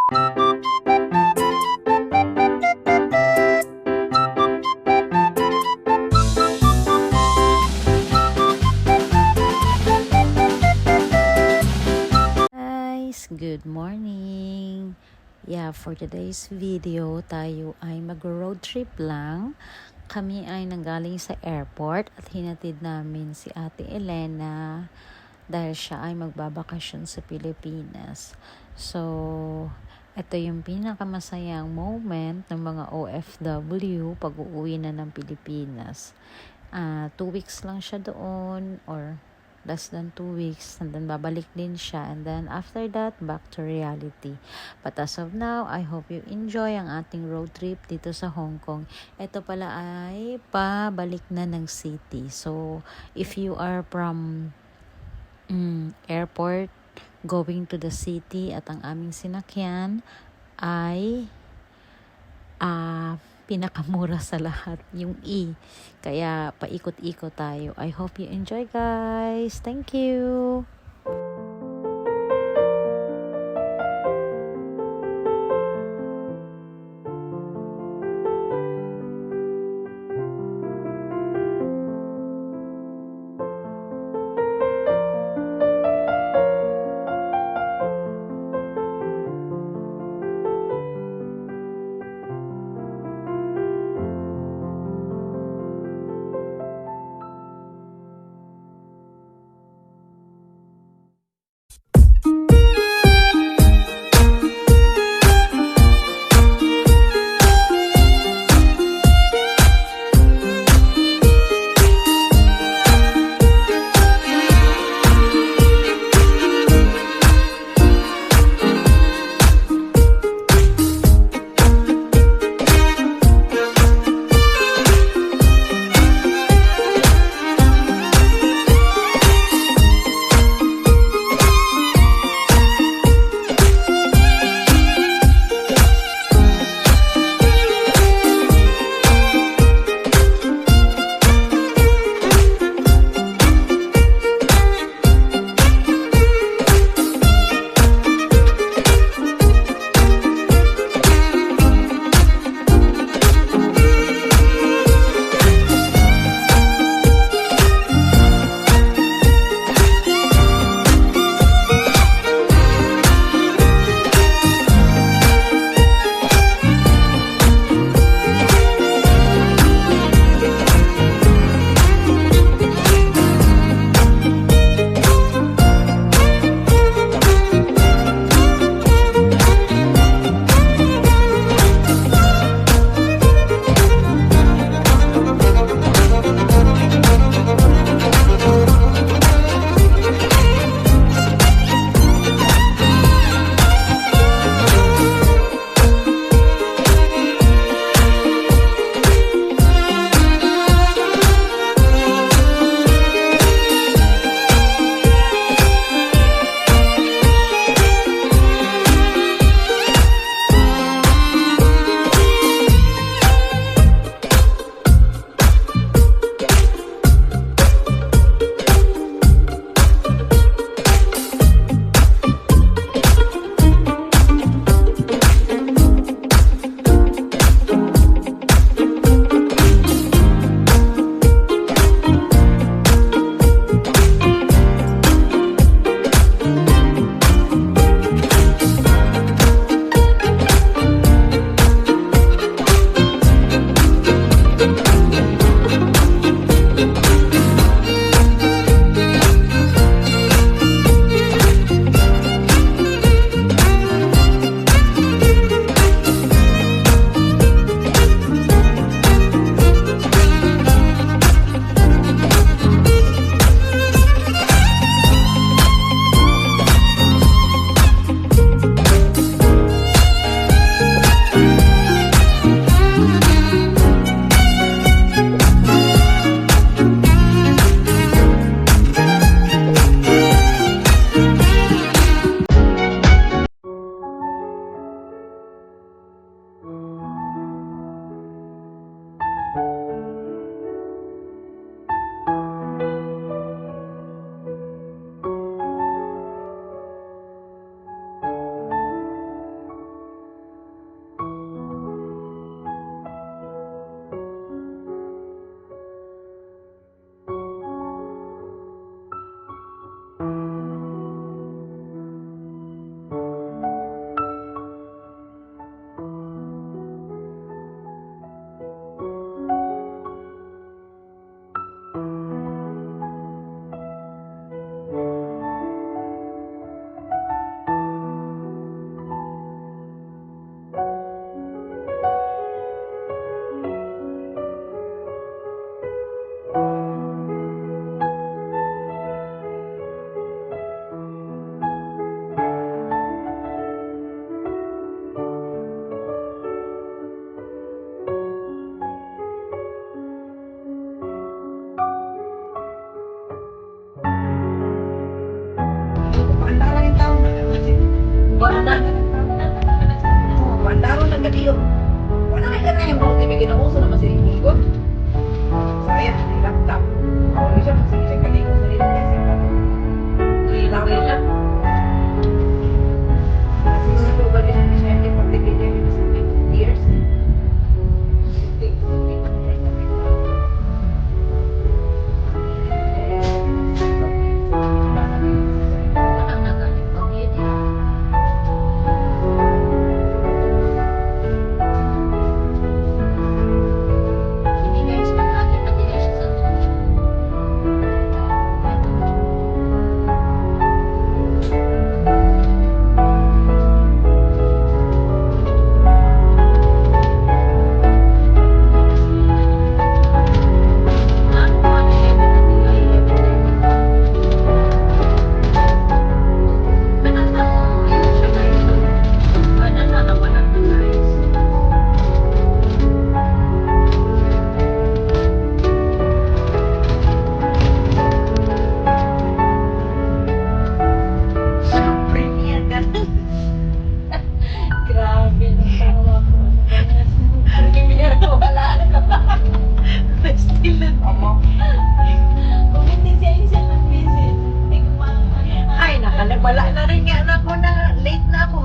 Guys, good morning. Yeah, for today's video, tayo ay mag-road trip lang. Kami ay nanggaling sa airport at hinatid namin si Ate Elena dahil siya ay magbabakasyon sa Pilipinas. So, ito yung pinakamasayang moment ng mga OFW pag uuwi na ng Pilipinas. 2 weeks lang siya doon or less than 2 weeks, and then babalik din siya, and then after that back to reality. But as of now, I hope you enjoy ang ating road trip dito sa Hong Kong. Ito pala ay pabalik na ng city. So if you are from airport going to the city, at ang aming sinakyan ay pinakamura sa lahat, yung E. Kaya paikot-ikot tayo. I hope you enjoy, guys. Thank you.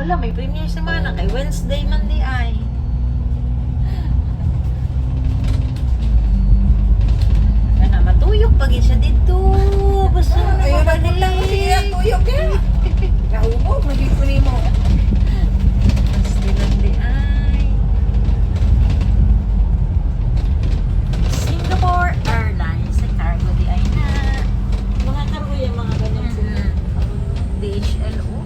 Wala, may premiere semana kay Wednesday man di ay. Kana matuyok pag siya dito. Basta Ayun na din lang siya tuyok ya. Nahubog, magiging mo. Basta lang di ay. Singapore Airlines sa cargo di ay na. Mga cargo yung mga ganyan sila. DHL o.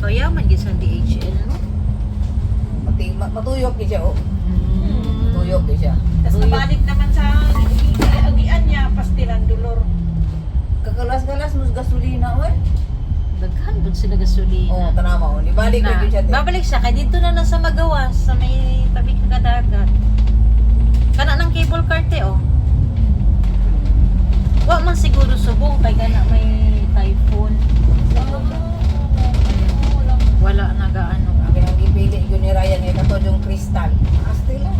Kaya man gid sa DHL no. Matuyok din siya, oh. Tuyok din siya. Tapos nabalik naman sa agian niya, pastilan dulor. Kagalas-galas mo sa gasolina, oy. Daghan pud sila gasolina. Oh, tanawa, oh. Ibalik Na, din siya. babalik siya kay dito na lang sa Magawas sa may tabi kadagat. Kana ng cable car te oh. Wa man siguro subong kay kana may typhoon. Wala na gaano. Ang ang ipili yun ni Ryan yung kato yung crystal. Asti lang.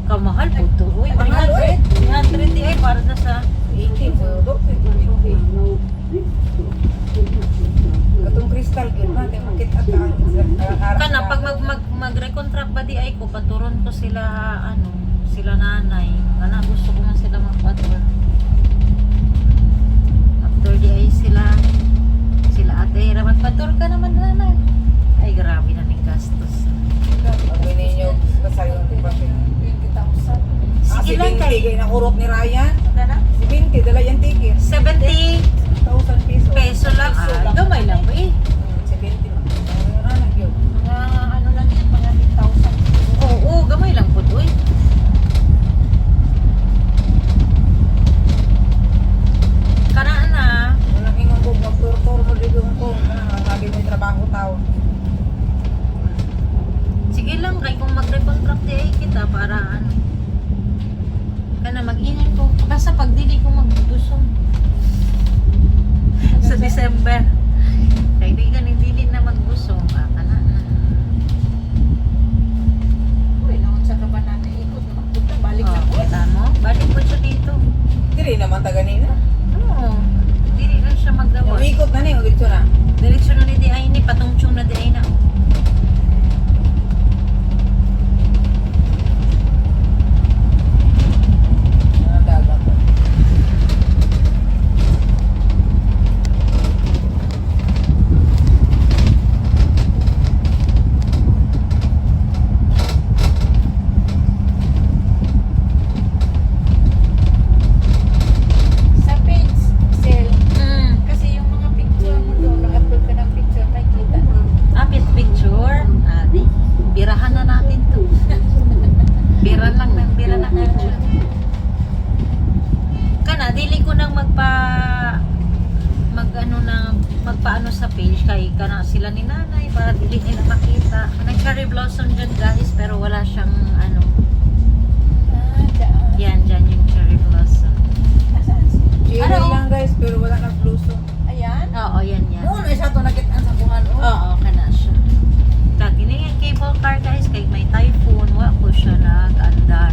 Kamahal po to. Uy, Kamahal, uy. 300 di ay para na sa 80 so dok. Katong crystal yun natin makita ta. kana pag mag-recontract ba di ay ko paturon ko sila ano, sila nanay. Kana gusto ko man sila magpatur. After di ay sila ate ra magpatur ka naman nanay. Ay grabe na ning gastos. Pag ninyo kasayon din pa siya. 20,000. Sige lang si kay na urok ni Ryan. Kana? Si Binti dala yung ticket. 70 1,000 pesos. peso lang. Ah, gamay lang ba eh. Si Binti man. Ano yun? Mga ano lang yan, mga 8,000. Oo, gamay lang po to eh. Kanaan na. Walang ingon ko magturtor mo dito ko. Lagi may trabaho tao. Sige lang kay kung magre-contract di ay kita para ano. Kana mag-ingat ko. Basta pag dili ko magbusong sa December. Kay di ka dili na magbusong kana na. Uy, naman sa kaban natin ikot na magpunta, balik na po. Kita mo? Balik po siya dito. Dili naman ta ganina. Oo. Dili lang siya magawa. Umikot na ni, dito na. Direksyon na ni di ay ni patungchong na di ay na. Dagat. Sa page, sale. Mm. Kasi yung mga picture mo doon, nag-upload ka ng picture, nakikita mo. Apit picture. Di. Birahan na natin to. Bira lang ng picture. Kana, dili ko nang magpaano sa page kay kana sila ni nanay para dili nila makita. Nag cherry blossom dyan guys pero wala siyang ano. Dyan. Yan yung cherry blossom. Asan? Cherry Ano? lang guys, pero wala na bluso. Ayan. Oo, yan. Oo, na isa to nakitaan sa buhan. Oo, kana siya. Kati na yung cable car guys kay may typhoon wa ko siya nag-andar.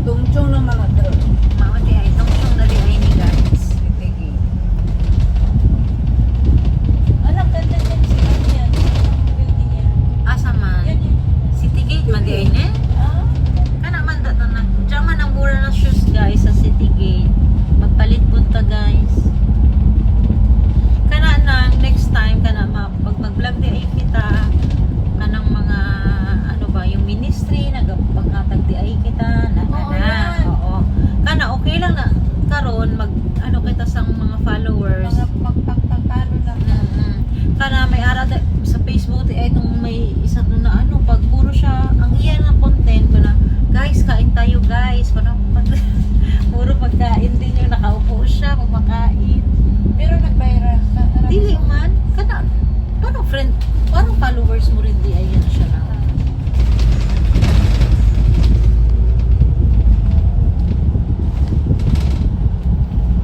Tungchong ng mga drone. Mawati ay tungtong na di ay ni guys. Tigi. Anak, ganda dyan sila yan. Yung building yan. Asa man? Yan yun. City Gate man di ay ne? Ah, Kana man data na. Diyan man ang mura ng shoes guys sa City Gate. Magpalit punta guys. Kana na next time kana pag mag-vlog di ay kita kanang mga ano ba yung ministry nagpaghatag di ay kita na Oo, kana. yan. Oo. Kana okay lang na karon mag ano kita sang mga followers. mga magpagpagpalo lang. Kana may ara sa Facebook di ay itong may isa doon na ano pag puro siya ang iyan ng content ko na guys kain tayo guys parang puro pagkain din yung nakaupo siya kumakain. Pero nag-viral. Dili man, kana, parang friend, parang followers mo rin di ayan siya na.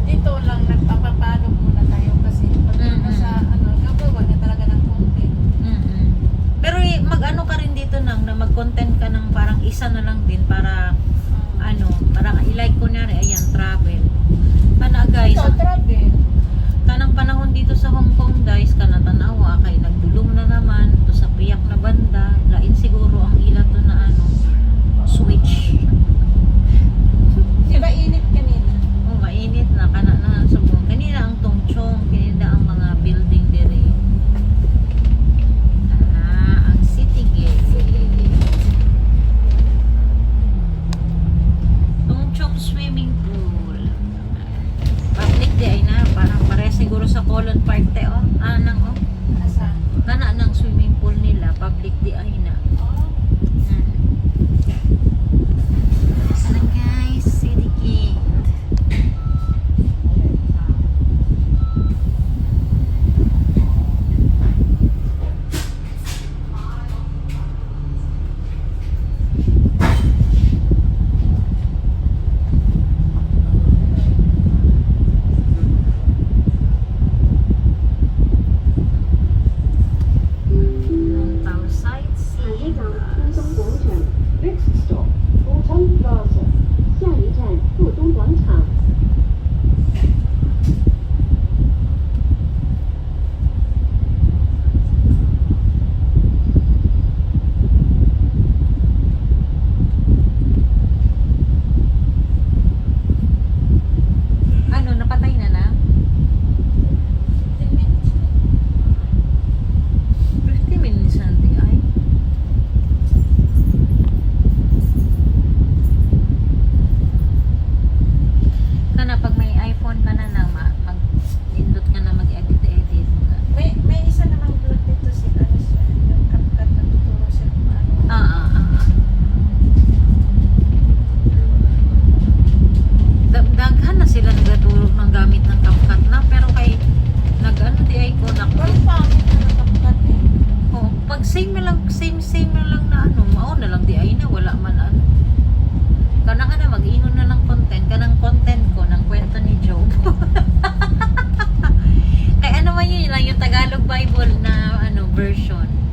Dito lang nagpapapalo muna tayo kasi pag nasa ano, gagawa na talaga ng content. Pero mag-ano ka rin dito nang na mag-content ka ng parang isa na lang din para ano, parang i-like ko na rin, ayan, travel. Kana guys, Ito, travel. kanang panahon dito sa Hong Kong guys, kana naman yun lang yung Tagalog Bible na ano version.